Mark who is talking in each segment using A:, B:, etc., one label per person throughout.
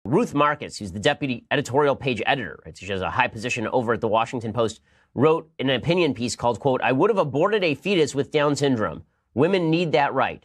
A: Ruth Marcus, who's the deputy editorial page editor, right? She has a high position over at the Washington Post, wrote an opinion piece called, quote, "I would have aborted a fetus with Down syndrome. Women need that right."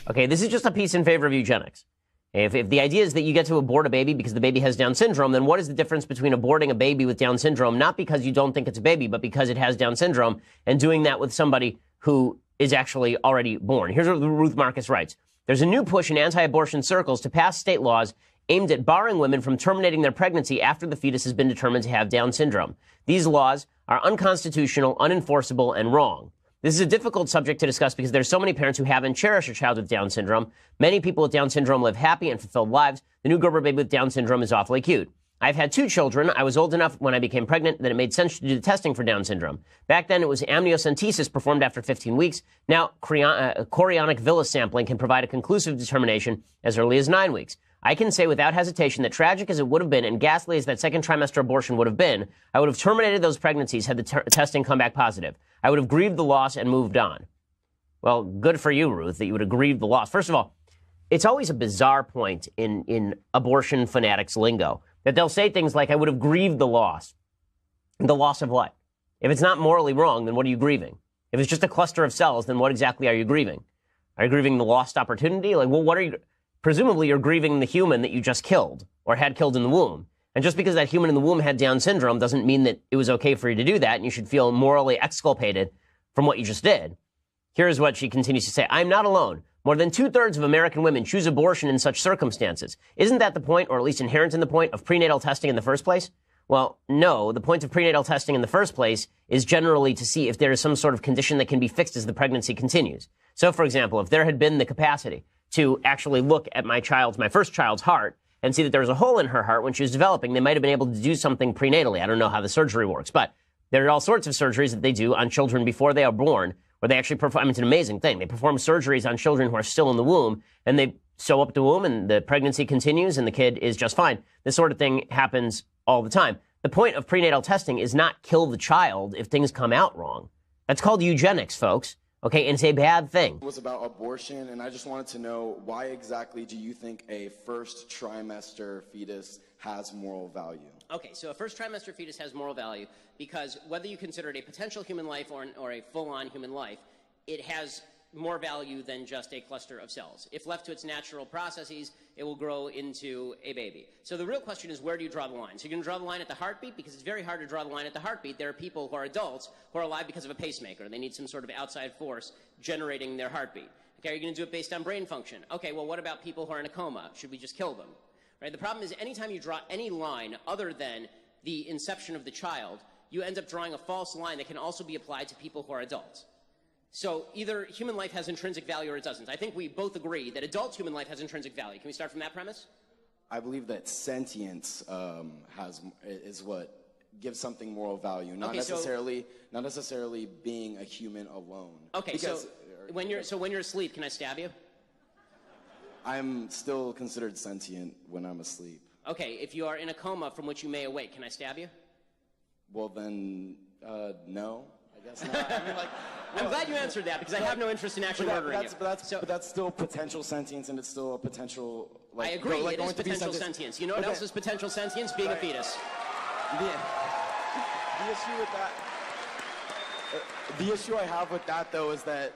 A: Okay, this is just a piece in favor of eugenics. If the idea is that you get to abort a baby because the baby has Down syndrome, then what is the difference between aborting a baby with Down syndrome, not because you don't think it's a baby, but because it has Down syndrome, and doing that with somebody who is actually already born? Here's what Ruth Marcus writes. There's a new push in anti-abortion circles to pass state laws aimed at barring women from terminating their pregnancy after the fetus has been determined to have Down syndrome. These laws are unconstitutional, unenforceable, and wrong. This is a difficult subject to discuss because there's so many parents who have and cherish a child with Down syndrome. Many people with Down syndrome live happy and fulfilled lives. The new Gerber baby with Down syndrome is awfully cute. I've had 2 children. I was old enough when I became pregnant that it made sense to do the testing for Down syndrome. Back then, it was amniocentesis performed after 15 weeks. Now, chorionic villus sampling can provide a conclusive determination as early as 9 weeks. I can say without hesitation that tragic as it would have been and ghastly as that second trimester abortion would have been, I would have terminated those pregnancies had the testing come back positive. I would have grieved the loss and moved on. Well, good for you, Ruth, that you would have grieved the loss. First of all, it's always a bizarre point in abortion fanatics lingo that they'll say things like, I would have grieved the loss. The loss of what? If it's not morally wrong, then what are you grieving? If it's just a cluster of cells, then what exactly are you grieving? Are you grieving the lost opportunity? Like, well, what are you... Presumably, you're grieving the human that you just killed or had killed in the womb. And just because that human in the womb had Down syndrome doesn't mean that it was okay for you to do that, and you should feel morally exculpated from what you just did. Here's what she continues to say. I'm not alone. More than 2/3 of American women choose abortion in such circumstances. Isn't that the point, or at least inherent in the point, of prenatal testing in the first place? Well, no. The point of prenatal testing in the first place is generally to see if there is some sort of condition that can be fixed as the pregnancy continues. So, for example, if there had been the capacity to actually look at my first child's heart and see that there was a hole in her heart when she was developing, they might have been able to do something prenatally. I don't know how the surgery works, but there are all sorts of surgeries that they do on children before they are born, where they actually perform, I mean, it's an amazing thing. They perform surgeries on children who are still in the womb, and they sew up the womb, and the pregnancy continues, and the kid is just fine. This sort of thing happens all the time. The point of prenatal testing is not kill the child if things come out wrong. That's called eugenics, folks. Okay, and it's a bad thing.
B: It was about abortion, and I just wanted to know, why exactly do you think a first trimester fetus has moral value?
C: Okay, so a first trimester fetus has moral value because whether you consider it a potential human life or a full-on human life, it has more value than just a cluster of cells. If left to its natural processes, it will grow into a baby. So the real question is, where do you draw the line? So you're going to draw the line at the heartbeat, because it's very hard to draw the line at the heartbeat. There are people who are adults who are alive because of a pacemaker. They need some sort of outside force generating their heartbeat. Okay, are you going to do it based on brain function? Okay, well, what about people who are in a coma? Should we just kill them? Right? The problem is, anytime you draw any line other than the inception of the child, you end up drawing a false line that can also be applied to people who are adults. So either human life has intrinsic value or it doesn't. I think we both agree that adult human life has intrinsic value. Can we start from that premise?
B: I believe that sentience is what gives something moral value, not necessarily being a human alone.
C: Okay, because, when you're asleep, can I stab you?
B: I'm still considered sentient when I'm asleep.
C: Okay, if you are in a coma from which you may awake, can I stab you?
B: Well then, no. I guess not. I mean,
C: I'm glad you answered that, because I have no interest in actually murdering you.
B: But that's still potential sentience, and it's still a potential...
C: I agree, it is potential sentience. You know what else is potential sentience? Being a fetus.
B: The issue with that... the issue I have with that, though, is that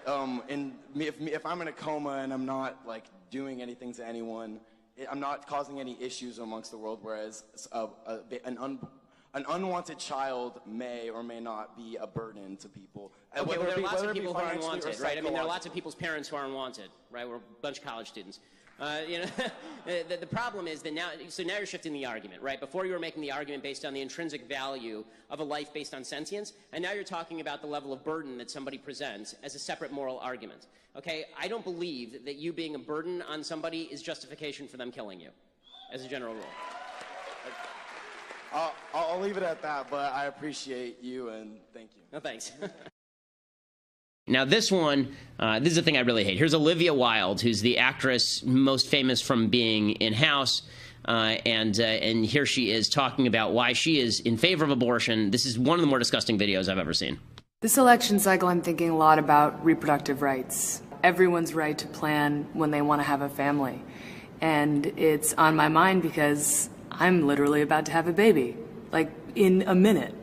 B: if I'm in a coma and I'm not, doing anything to anyone, I'm not causing any issues amongst the world, whereas an unwanted child may or may not be a burden to people.
C: Okay, well, there are lots of people who are unwanted, right? I mean, there are lots of people's parents who are unwanted, right? We're a bunch of college students. The problem is that now you're shifting the argument, right? Before you were making the argument based on the intrinsic value of a life based on sentience, and now you're talking about the level of burden that somebody presents as a separate moral argument. Okay, I don't believe that you being a burden on somebody is justification for them killing you, as a general rule.
B: I'll leave it at that, but I appreciate you, and thank you.
C: No, thanks.
A: Now, this one, this is the thing I really hate. Here's Olivia Wilde, who's the actress most famous from being in House, and here she is talking about why she is in favor of abortion. This is one of the more disgusting videos I've ever seen.
D: This election cycle, I'm thinking a lot about reproductive rights. everyone's right to plan when they want to have a family. And it's on my mind because I'm literally about to have a baby, like in a minute,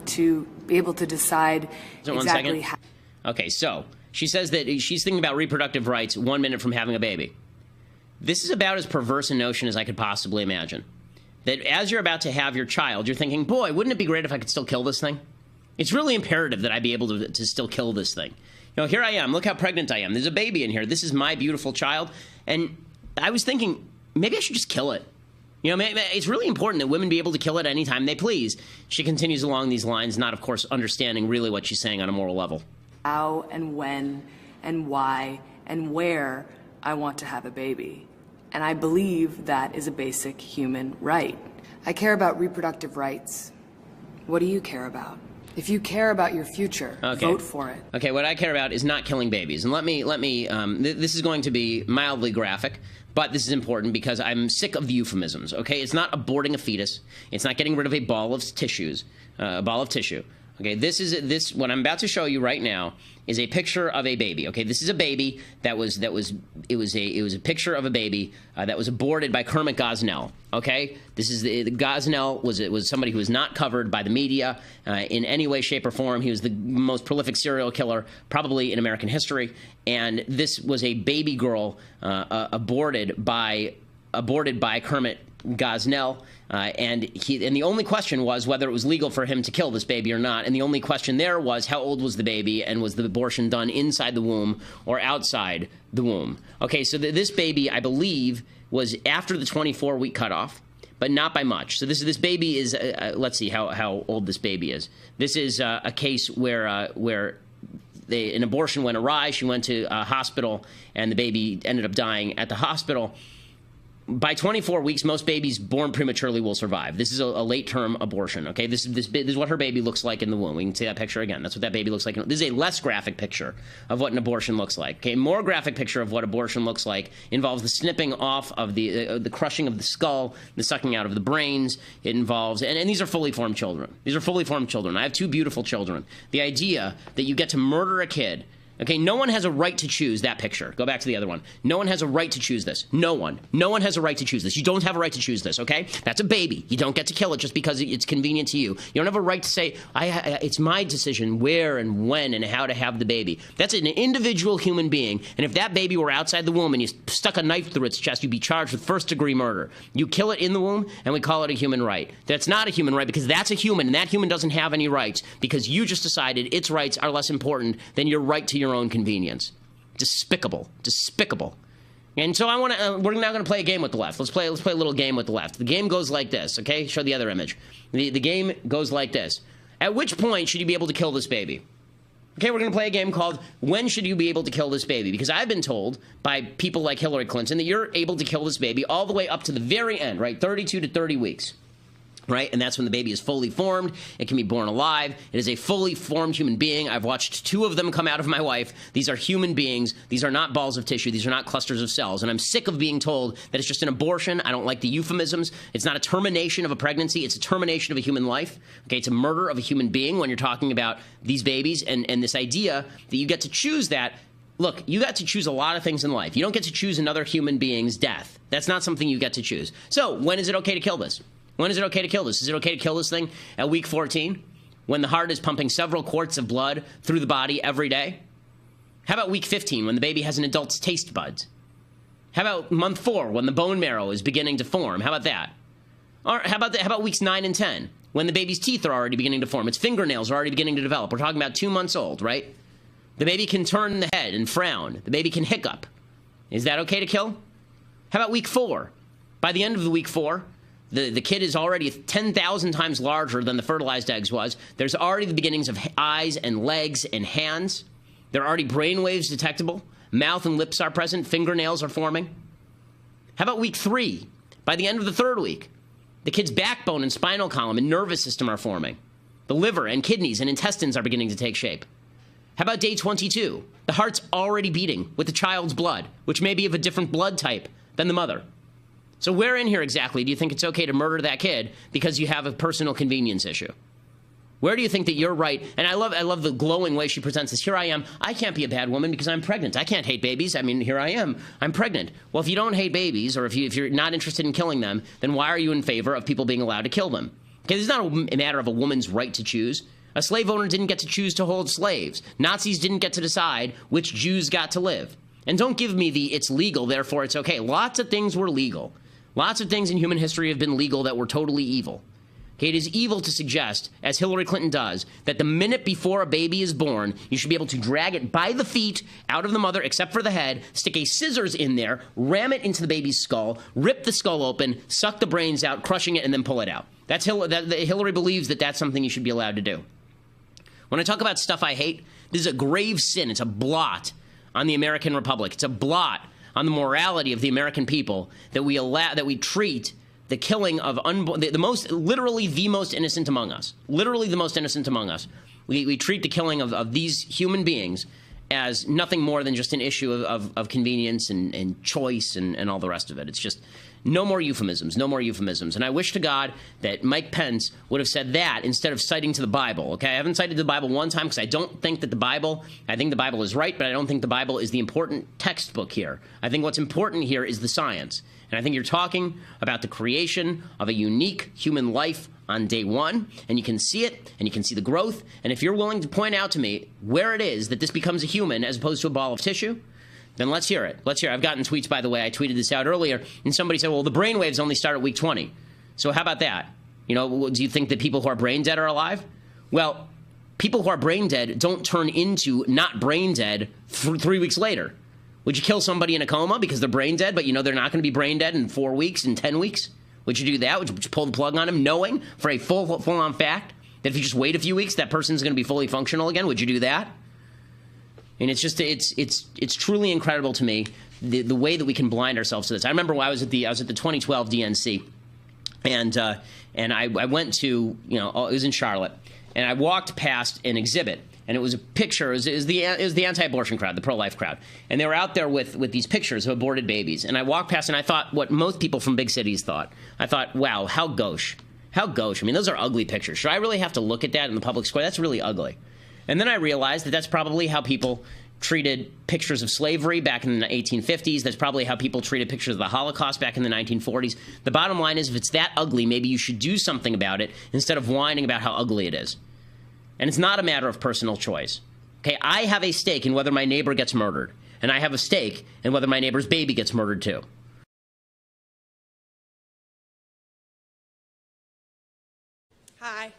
D: to be able to decide exactly how.
A: Okay, so she says that she's thinking about reproductive rights 1 minute from having a baby. This is about as perverse a notion as I could possibly imagine. That as you're about to have your child, you're thinking, boy, wouldn't it be great if I could still kill this thing? It's really imperative that I be able to still kill this thing. You know, here I am. Look how pregnant I am. There's a baby in here. This is my beautiful child. And I was thinking, maybe I should just kill it. You know, it's really important that women be able to kill it anytime they please. She continues along these lines, not, of course, understanding really what she's saying on a moral level.
D: How and when and why and where I want to have a baby. And I believe that is a basic human right. I care about reproductive rights. What do you care about? If you care about your future, vote for it. Okay,
A: what I care about is not killing babies. And this is going to be mildly graphic, but this is important because I'm sick of the euphemisms, okay? It's not aborting a fetus. It's not getting rid of a ball of tissue. Okay, what I'm about to show you right now is a picture of a baby. Okay, this is a baby it was a picture of a baby that was aborted by Kermit Gosnell. Okay, this is the Gosnell was somebody who was not covered by the media in any way, shape, or form. He was the most prolific serial killer probably in American history, and this was a baby girl aborted by Kermit Gosnell, and the only question was whether it was legal for him to kill this baby or not, and the only question there was how old was the baby, and was the abortion done inside the womb or outside the womb. Okay, so this baby, I believe, was after the 24-week cutoff, but not by much. So this baby is, let's see how old this baby is. This is a case where an abortion went awry. She went to a hospital, and the baby ended up dying at the hospital. By 24 weeks, most babies born prematurely will survive. This is a late-term abortion, okay? This is what her baby looks like in the womb. We can see that picture again. That's what that baby looks like. This is a less graphic picture of what an abortion looks like, okay? More graphic picture of what abortion looks like involves the snipping off of the crushing of the skull, the sucking out of the brains. It involves, and these are fully formed children. These are fully formed children. I have 2 beautiful children. The idea that you get to murder a kid. Okay, no one has a right to choose that picture. Go back to the other one. No one has a right to choose this. No one. No one has a right to choose this. You don't have a right to choose this, okay? That's a baby. You don't get to kill it just because it's convenient to you. You don't have a right to say, it's my decision where and when and how to have the baby. That's an individual human being, and if that baby were outside the womb and you stuck a knife through its chest, you'd be charged with first-degree murder. You kill it in the womb, and we call it a human right. That's not a human right because that's a human, and that human doesn't have any rights because you just decided its rights are less important than your right to your own convenience. Despicable. Despicable. And so we're now going to play a game with the left. Let's play a little game with the left. The game goes like this, okay? Show the other image. The game goes like this. At which point should you be able to kill this baby? Okay, we're going to play a game called When Should You Be Able to Kill This Baby? Because I've been told by people like Hillary Clinton that you're able to kill this baby all the way up to the very end, right? 32 to 30 weeks. Right? And that's when the baby is fully formed. It can be born alive. It is a fully formed human being. I've watched 2 of them come out of my wife. These are human beings. These are not balls of tissue. These are not clusters of cells. And I'm sick of being told that it's just an abortion. I don't like the euphemisms. It's not a termination of a pregnancy. It's a termination of a human life. Okay? It's a murder of a human being when you're talking about these babies. And this idea that you get to choose that. Look, you got to choose a lot of things in life. You don't get to choose another human being's death. That's not something you get to choose. So when is it okay to kill this? When is it okay to kill this? Is it okay to kill this thing at week 14 when the heart is pumping several quarts of blood through the body every day? How about week 15 when the baby has an adult's taste buds? How about month 4 when the bone marrow is beginning to form? How about that? Or how about weeks 9 and 10 when the baby's teeth are already beginning to form? Its fingernails are already beginning to develop. We're talking about 2 months old, right? The baby can turn the head and frown. The baby can hiccup. Is that okay to kill? How about week 4? By the end of the week 4, the kid is already 10,000 times larger than the fertilized eggs was. There's already the beginnings of eyes and legs and hands. There are already brain waves detectable. Mouth and lips are present. Fingernails are forming. How about week 3? By the end of the 3rd week, the kid's backbone and spinal column and nervous system are forming. The liver and kidneys and intestines are beginning to take shape. How about day 22? The heart's already beating with the child's blood, which may be of a different blood type than the mother. So where in here exactly do you think it's okay to murder that kid because you have a personal convenience issue? Where do you think that you're right? And I love the glowing way she presents this. Here I am. I can't be a bad woman because I'm pregnant. I can't hate babies. I mean, here I am. I'm pregnant. Well, if you don't hate babies, or if you're not interested in killing them, then why are you in favor of people being allowed to kill them? Okay, this is not a matter of a woman's right to choose. A slave owner didn't get to choose to hold slaves. Nazis didn't get to decide which Jews got to live. And don't give me the it's legal, therefore it's okay. Lots of things were legal. Lots of things in human history have been legal that were totally evil. Okay, it is evil to suggest, as Hillary Clinton does, that the minute before a baby is born, you should be able to drag it by the feet out of the mother, except for the head, stick a scissors in there, ram it into the baby's skull, rip the skull open, suck the brains out, crushing it, and then pull it out. Hillary believes that that's something you should be allowed to do. When I talk about stuff I hate, this is a grave sin. It's a blot on the American Republic. It's a blot on the morality of the American people that we treat the killing of literally the most innocent among us. Literally the most innocent among us. We treat the killing of these human beings as nothing more than just an issue of convenience and choice and all the rest of it. It's just no more euphemisms, no more euphemisms. And I wish to God that Mike Pence would have said that instead of citing to the Bible, okay? I haven't cited the Bible one time because I don't think that I think the Bible is right, but I don't think the Bible is the important textbook here. I think what's important here is the science. And I think you're talking about the creation of a unique human life on day one, and you can see it, and you can see the growth. And if you're willing to point out to me where it is that this becomes a human as opposed to a ball of tissue, then let's hear it. Let's hear it. I've gotten tweets, by the way. I tweeted this out earlier, and somebody said, well, the brainwaves only start at week 20. So how about that? You know, do you think that people who are brain dead are alive? Well, people who are brain dead don't turn into not brain dead 3 weeks later. Would you kill somebody in a coma because they're brain dead, but you know they're not going to be brain dead in 4 weeks, in 10 weeks? Would you do that? Would you pull the plug on him knowing for a full-on fact that if you just wait a few weeks, that person's going to be fully functional again? Would you do that? And it's just it's truly incredible to me the way that we can blind ourselves to this. I remember when I was at the 2012 DNC, and I went to, you know, it was in Charlotte, and I walked past an exhibit. And it was a picture. It was the anti-abortion crowd, the pro-life crowd, and they were out there with these pictures of aborted babies. And I walked past, and I thought what most people from big cities thought. I thought, wow, how gauche, how gauche. I mean, those are ugly pictures. Should I really have to look at that in the public square? That's really ugly. And then I realized that that's probably how people treated pictures of slavery back in the 1850s. That's probably how people treated pictures of the Holocaust back in the 1940s. The bottom line is, if it's that ugly, maybe you should do something about it instead of whining about how ugly it is. And it's not a matter of personal choice. Okay, I have a stake in whether my neighbor gets murdered, and I have a stake in whether my neighbor's baby gets murdered too.
E: Hi.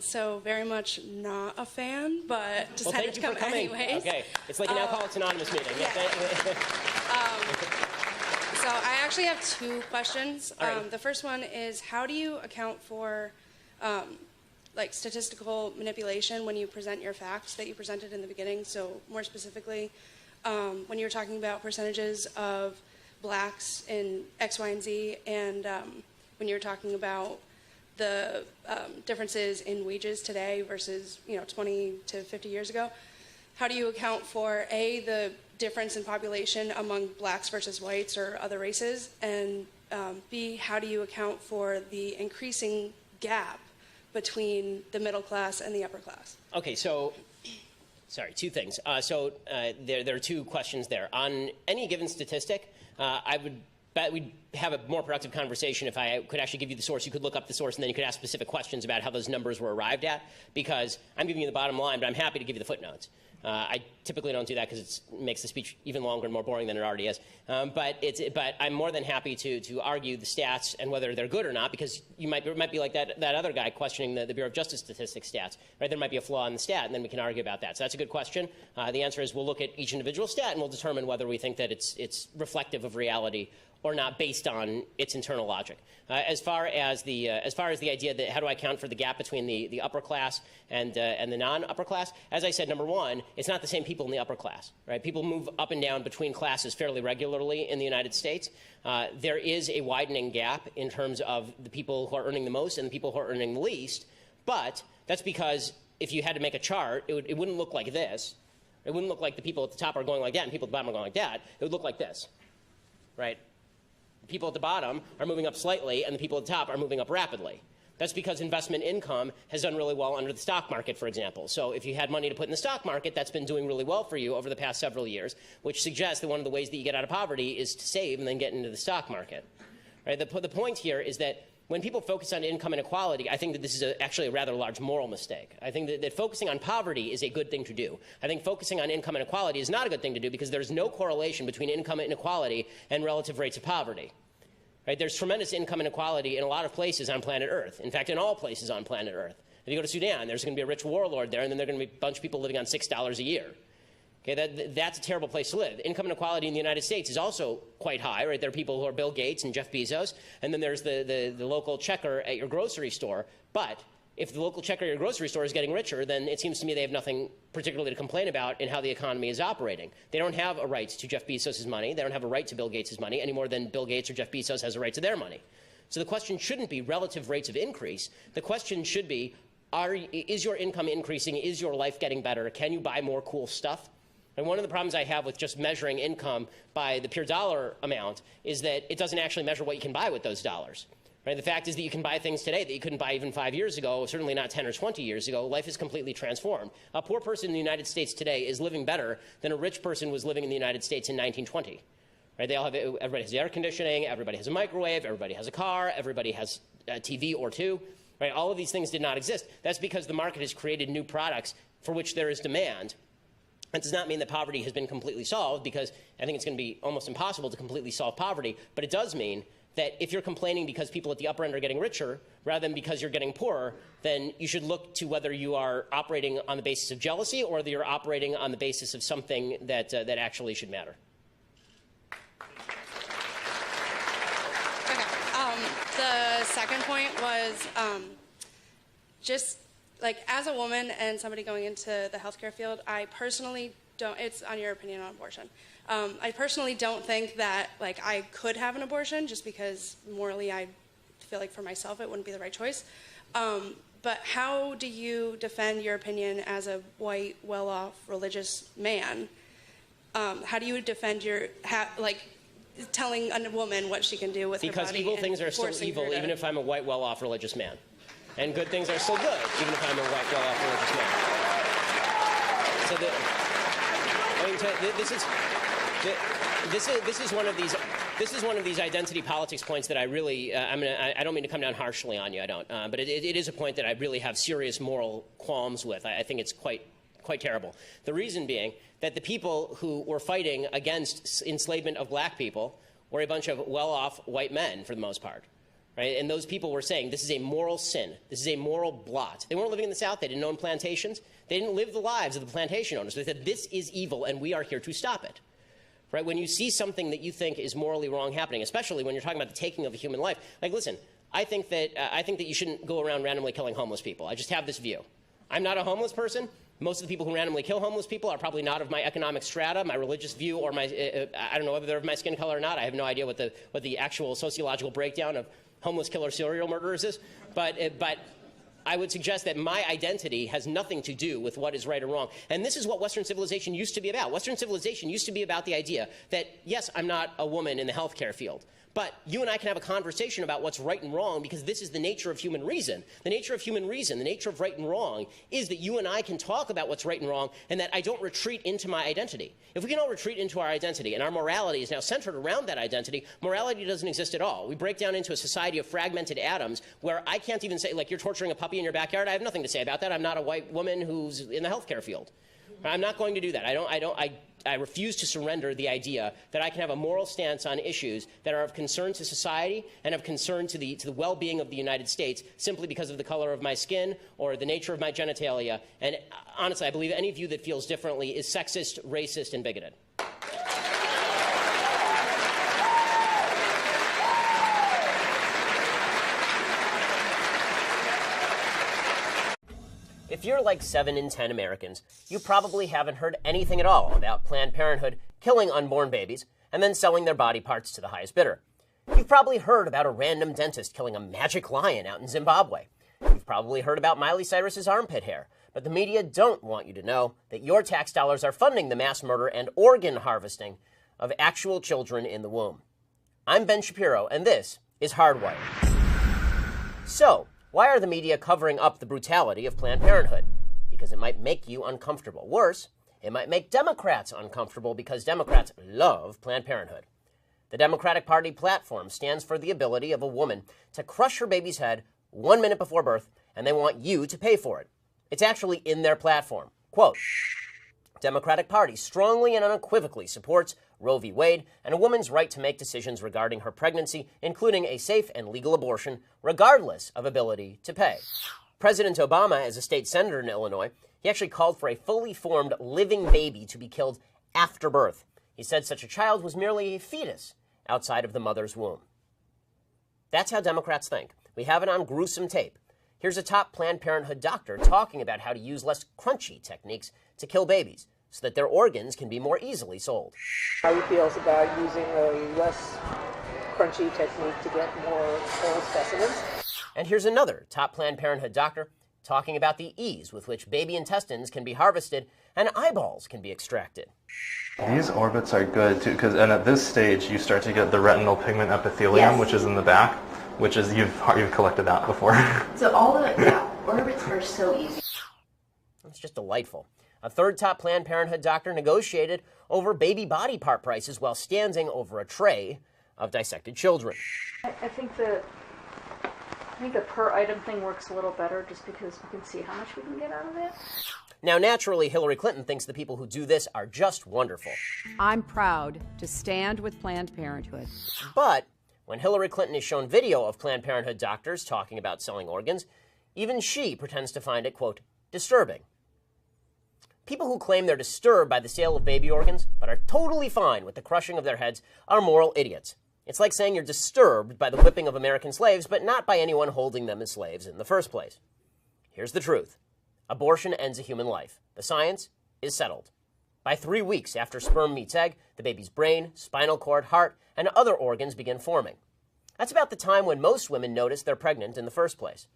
E: So very much not a fan, but decided to come anyways.
C: Okay, it's like an Alcoholics Anonymous meeting.
E: Yeah. So I actually have two questions.
C: Right.
E: The first one is, how do you account for like statistical manipulation when you present your facts that you presented in the beginning? So more specifically, when you were talking about percentages of blacks in X, Y, and Z, and when you were talking about the differences in wages today versus 20 to 50 years ago, how do you account for A, the difference in population among blacks versus whites or other races, and B, how do you account for the increasing gap between the middle class and the upper class?
C: Okay, so, sorry, two things. There are two questions there. On any given statistic, I would bet we'd have a more productive conversation if I could actually give you the source. You could look up the source, and then you could ask specific questions about how those numbers were arrived at, because I'm giving you the bottom line, but I'm happy to give you the footnotes. I typically don't do that because it makes the speech even longer and more boring than it already is. But I'm more than happy to argue the stats and whether they're good or not, because it might be like that other guy questioning the Bureau of Justice Statistics stats. Right? There might be a flaw in the stat, and then we can argue about that. So that's a good question. The answer is we'll look at each individual stat, and we'll determine whether we think that it's reflective of reality or not based on its internal logic. As far as the idea that how do I account for the gap between the upper class and the non-upper class, as I said, number one, it's not the same people in the upper class, right? People move up and down between classes fairly regularly in the United States. There is a widening gap in terms of the people who are earning the most and the people who are earning the least, but that's because if you had to make a chart, it wouldn't look like this. It wouldn't look like the people at the top are going like that and people at the bottom are going like that. It would look like this, right? People at the bottom are moving up slightly, and the people at the top are moving up rapidly. That's because investment income has done really well under the stock market, for example. So if you had money to put in the stock market, that's been doing really well for you over the past several years, which suggests that one of the ways that you get out of poverty is to save and then get into the stock market. Right? The point here is that when people focus on income inequality, I think that this is actually a rather large moral mistake. I think that focusing on poverty is a good thing to do. I think focusing on income inequality is not a good thing to do because there's no correlation between income inequality and relative rates of poverty. Right? There's tremendous income inequality in a lot of places on planet Earth. In fact, in all places on planet Earth. If you go to Sudan, there's going to be a rich warlord there, and then there are going to be a bunch of people living on $6 a year. Okay, that's a terrible place to live. Income inequality in the United States is also quite high. Right? There are people who are Bill Gates and Jeff Bezos, and then there's the local checker at your grocery store. But if the local checker at your grocery store is getting richer, then it seems to me they have nothing particularly to complain about in how the economy is operating. They don't have a right to Jeff Bezos' money. They don't have a right to Bill Gates' money any more than Bill Gates or Jeff Bezos has a right to their money. So the question shouldn't be relative rates of increase. The question should be, is your income increasing? Is your life getting better? Can you buy more cool stuff? And one of the problems I have with just measuring income by the pure dollar amount is that it doesn't actually measure what you can buy with those dollars. Right? The fact is that you can buy things today that you couldn't buy even 5 years ago, certainly not 10 or 20 years ago. Life is completely transformed. A poor person in the United States today is living better than a rich person was living in the United States in 1920. Right? Everybody has air conditioning, everybody has a microwave, everybody has a car, everybody has a TV or two. Right? All of these things did not exist. That's because the market has created new products for which there is demand. That does not mean that poverty has been completely solved, because I think it's going to be almost impossible to completely solve poverty, but it does mean that if you're complaining because people at the upper end are getting richer rather than because you're getting poorer, then you should look to whether you are operating on the basis of jealousy or whether you're operating on the basis of something that actually should matter.
E: Okay. The second point was just like, as a woman and somebody going into the healthcare field, I personally don't, it's on your opinion on abortion. I personally don't think that, like, I could have an abortion just because morally I feel like for myself it wouldn't be the right choice. But how do you defend your opinion as a white, well-off, religious man? How do you defend your, telling a woman what she can do with her body?
C: Because evil things are still evil, even if I'm a white, well-off, religious man. And good things are still good, even if I'm a white, well-off, religious man. So this is one of these identity politics points that I really I don't mean to come down harshly on you, I don't, but it is a point that I really have serious moral qualms with. I think it's quite terrible. The reason being that the people who were fighting against enslavement of black people were a bunch of well-off white men for the most part. Right? And those people were saying, this is a moral sin. This is a moral blot. They weren't living in the South. They didn't own plantations. They didn't live the lives of the plantation owners. They said, this is evil, and we are here to stop it. Right? When you see something that you think is morally wrong happening, especially when you're talking about the taking of a human life, like, listen, I think that you shouldn't go around randomly killing homeless people. I just have this view. I'm not a homeless person. Most of the people who randomly kill homeless people are probably not of my economic strata, my religious view, or my I don't know whether they're of my skin color or not. I have no idea what the actual sociological breakdown of homeless killer serial murderers is, but I would suggest that my identity has nothing to do with what is right or wrong. And this is what Western civilization used to be about. Western civilization used to be about the idea that, yes, I'm not a woman in the healthcare field, but you and I can have a conversation about what's right and wrong, because this is the nature of human reason. The nature of human reason, the nature of right and wrong, is that you and I can talk about what's right and wrong, and that I don't retreat into my identity. If we can all retreat into our identity, and our morality is now centered around that identity, morality doesn't exist at all. We break down into a society of fragmented atoms where I can't even say, like, you're torturing a puppy in your backyard. I have nothing to say about that. I'm not a white woman who's in the healthcare field. I'm not going to do that. I refuse to surrender the idea that I can have a moral stance on issues that are of concern to society and of concern to the well-being of the United States simply because of the color of my skin or the nature of my genitalia. And honestly, I believe any view that feels differently is sexist, racist, and bigoted.
A: If you're like 7 in 10 Americans, you probably haven't heard anything at all about Planned Parenthood killing unborn babies and then selling their body parts to the highest bidder. You've probably heard about a random dentist killing a magic lion out in Zimbabwe. You've probably heard about Miley Cyrus's armpit hair, but the media don't want you to know that your tax dollars are funding the mass murder and organ harvesting of actual children in the womb. I'm Ben Shapiro, and this is Hardwired. So, Why are the media covering up the brutality of Planned Parenthood? Because it might make you uncomfortable. Worse, it might make Democrats uncomfortable because Democrats love Planned Parenthood. The Democratic Party platform stands for the ability of a woman to crush her baby's head 1 minute before birth, and they want you to pay for it. It's actually in their platform. Quote, Democratic Party strongly and unequivocally supports Roe v. Wade and a woman's right to make decisions regarding her pregnancy, including a safe and legal abortion, regardless of ability to pay. President Obama, as a state senator in Illinois, he actually called for a fully formed living baby to be killed after birth. He said such a child was merely a fetus outside of the mother's womb. That's how Democrats think. We have it on gruesome tape. Here's a top Planned Parenthood doctor talking about how to use less crunchy techniques to kill babies so that their organs can be more easily sold.
F: How he feels about using a less crunchy technique to get more whole specimens.
A: And here's another top Planned Parenthood doctor talking about the ease with which baby intestines can be harvested and eyeballs can be extracted.
G: These orbits are good too, and at this stage you start to get the retinal pigment epithelium, which is in the back, which is you've collected that before.
H: So all the orbits are so easy.
A: It's just delightful. A third top Planned Parenthood doctor negotiated over baby body part prices while standing over a tray of dissected children.
I: I think the per item thing works a little better just because we can see how much we can get out of it.
A: Now, naturally, Hillary Clinton thinks the people who do this are just wonderful.
J: I'm proud to stand with Planned Parenthood.
A: But when Hillary Clinton is shown video of Planned Parenthood doctors talking about selling organs, even she pretends to find it, quote, disturbing. People who claim they're disturbed by the sale of baby organs, but are totally fine with the crushing of their heads, are moral idiots. It's like saying you're disturbed by the whipping of American slaves, but not by anyone holding them as slaves in the first place. Here's the truth. Abortion ends a human life. The science is settled. By 3 weeks after sperm meets egg, the baby's brain, spinal cord, heart, and other organs begin forming. That's about the time when most women notice they're pregnant in the first place.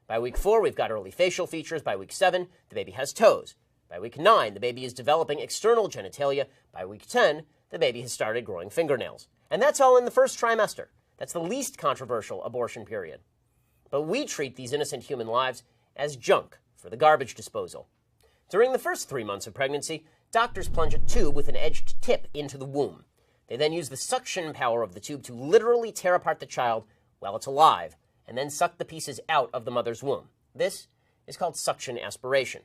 A: By week 4, we've got early facial features. By week 7, the baby has toes. By week 9, the baby is developing external genitalia. By week 10, the baby has started growing fingernails. And that's all in the first trimester. That's the least controversial abortion period. But we treat these innocent human lives as junk for the garbage disposal. During the first 3 months of pregnancy, doctors plunge a tube with an edged tip into the womb. They then use the suction power of the tube to literally tear apart the child while it's alive, and then suck the pieces out of the mother's womb. This is called suction aspiration.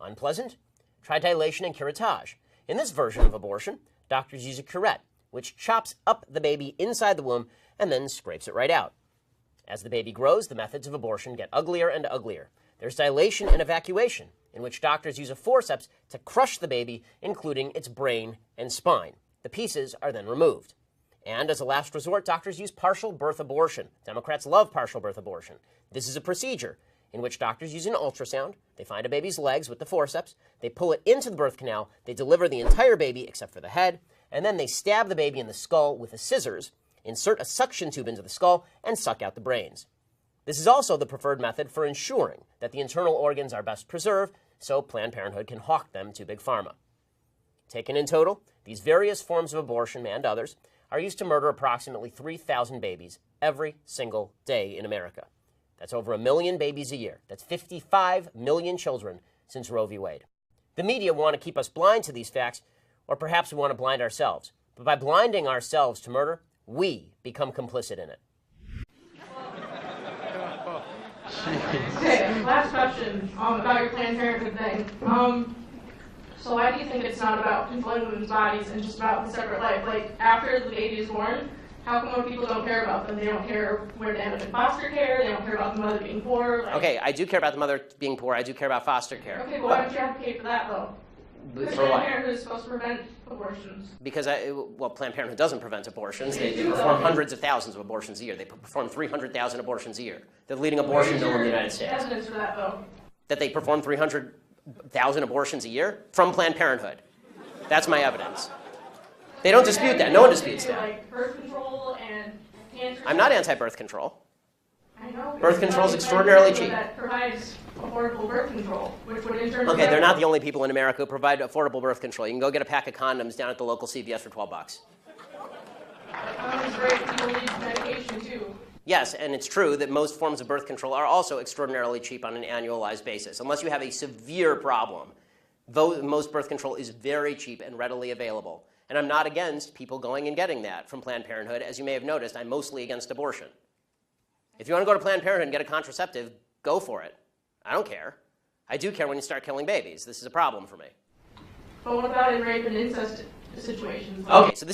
A: Unpleasant? Try dilation and curettage. In this version of abortion, doctors use a curette, which chops up the baby inside the womb and then scrapes it right out. As the baby grows, the methods of abortion get uglier and uglier. There's dilation and evacuation, in which doctors use a forceps to crush the baby, including its brain and spine. The pieces are then removed. And as a last resort, doctors use partial birth abortion. Democrats love partial birth abortion. This is a procedure in which doctors use an ultrasound. They find a baby's legs with the forceps. They pull it into the birth canal. They deliver the entire baby except for the head. And then they stab the baby in the skull with the scissors, insert a suction tube into the skull, and suck out the brains. This is also the preferred method for ensuring that the internal organs are best preserved, so Planned Parenthood can hawk them to Big Pharma. Taken in total, these various forms of abortion and others are used to murder approximately 3,000 babies every single day in America. That's over 1 million babies a year. That's 55 million children since Roe v. Wade. The media want to keep us blind to these facts, or perhaps we want to blind ourselves. But by blinding ourselves to murder, we become complicit in it.
K: Okay, last question about your Planned Parenthood thing. So why do you think it's not about controlling women's bodies and just about the separate life? Like, after the baby is born, how come more people don't care about them? They don't care where they end up in foster care. They don't care about the mother being poor. Like,
C: Okay, I do care about the mother being poor. I do care about foster care.
K: Okay, but why don't you advocate for that, though? Because
C: For what?
K: Planned Parenthood is supposed to prevent abortions.
C: Because, Planned Parenthood doesn't prevent abortions. They perform hundreds of thousands of abortions a year. They perform 300,000 abortions a year. They're the leading abortion mill in the United States.
K: Evidence for that, though.
C: That they perform 300,000 abortions a year from Planned Parenthood. That's my evidence. They don't dispute that. No one disputes that.
K: Like birth control and cancer.
C: I'm not anti-birth control.
K: I know.
C: Birth control is extraordinarily cheap.
K: That provides affordable birth control, which would in turn.
C: Okay, they're not the only people in America who provide affordable birth control. You can go get a pack of condoms down at the local CVS for $12.
K: Condoms are great. People need medication too.
A: Yes, and it's true that most forms of birth control are also extraordinarily cheap on an annualized basis. Unless you have a severe problem, most birth control is very cheap and readily available. And I'm not against people going and getting that from Planned Parenthood. As you may have noticed, I'm mostly against abortion. If you want to go to Planned Parenthood and get a contraceptive, go for it. I don't care. I do care when you start killing babies. This is a problem for me.
K: But what about in rape and incest situations?
A: Okay, so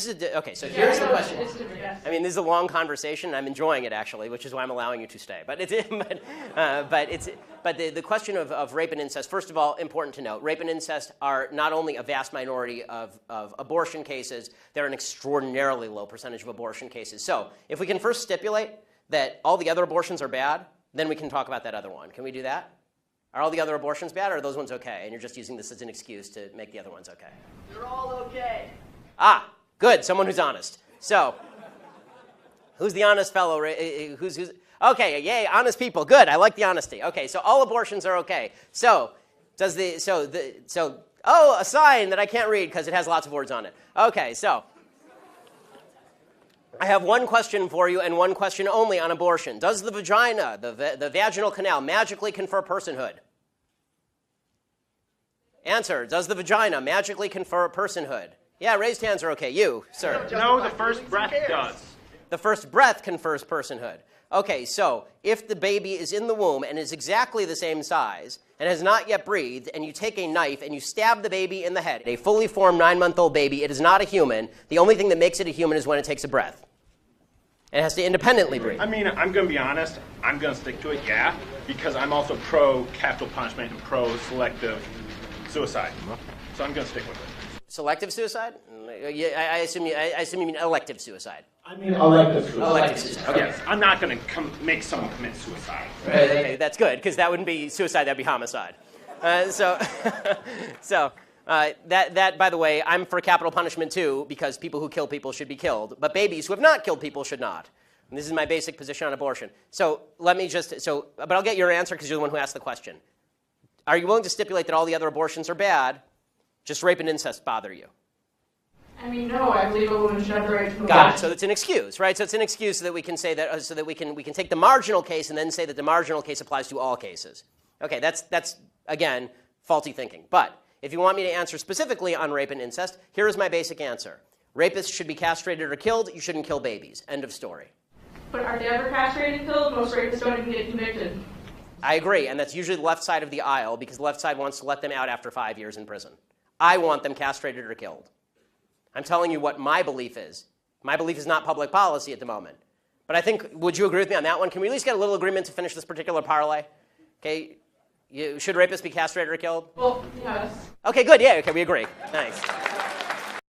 A: so here's the question.
K: It's different, yes.
A: I mean, this is a long conversation. I'm enjoying it, actually, which is why I'm allowing you to stay. But the question of rape and incest, first of all, important to note, rape and incest are not only a vast minority of abortion cases, they're an extraordinarily low percentage of abortion cases. So if we can first stipulate that all the other abortions are bad, then we can talk about that other one. Can we do that? Are all the other abortions bad, or are those ones okay? And you're just using this as an excuse to make the other ones okay.
F: They're all okay.
A: Ah, good. Someone who's honest. So, who's the honest fellow? Who's okay? Yay, honest people. Good. I like the honesty. Okay, so all abortions are okay. So, a sign that I can't read because it has lots of words on it. Okay, so I have one question for you and one question only on abortion. Does the vagina, the vaginal canal, magically confer personhood? Answer, does the vagina magically confer personhood? Yeah, raised hands are okay. You, sir.
L: No, the first breath does.
A: The first breath confers personhood. Okay, so if the baby is in the womb and is exactly the same size and has not yet breathed, and you take a knife and you stab the baby in the head, a fully formed 9-month-old baby, it is not a human. The only thing that makes it a human is when it takes a breath. It has to independently breathe.
L: I mean, I'm going to be honest. I'm going to stick to it, yeah, because I'm also pro-capital punishment and pro-selective suicide. So I'm going to stick with it.
A: Selective suicide? I assume you mean elective suicide.
L: I mean elective suicide.
A: Elective suicide. Okay.
L: Yes, I'm not going to make someone commit suicide.
A: Right, okay, that's good, because that wouldn't be suicide, that'd be homicide. That, by the way, I'm for capital punishment too, because people who kill people should be killed, but babies who have not killed people should not. And this is my basic position on abortion. So let me but I'll get your answer because you're the one who asked the question. Are you willing to stipulate that all the other abortions are bad? Just rape and incest bother you?
K: I mean, no, I believe a woman should have the right to move
A: Got
K: on.
A: it. So it's an excuse, right? So it's an excuse so that we can say that, so that we can take the marginal case and then say that the marginal case applies to all cases. Okay, that's again faulty thinking. But if you want me to answer specifically on rape and incest, here is my basic answer: rapists should be castrated or killed. You shouldn't kill babies. End of story.
K: But are they ever castrated and killed? Most rapists don't even get convicted.
A: I agree, and that's usually the left side of the aisle because the left side wants to let them out after 5 years in prison. I want them castrated or killed. I'm telling you what my belief is. My belief is not public policy at the moment. But I think, would you agree with me on that one? Can we at least get a little agreement to finish this particular parlay? Okay, should rapists be castrated or killed?
K: Well, yes.
A: Okay, good, yeah, okay, we agree. Thanks.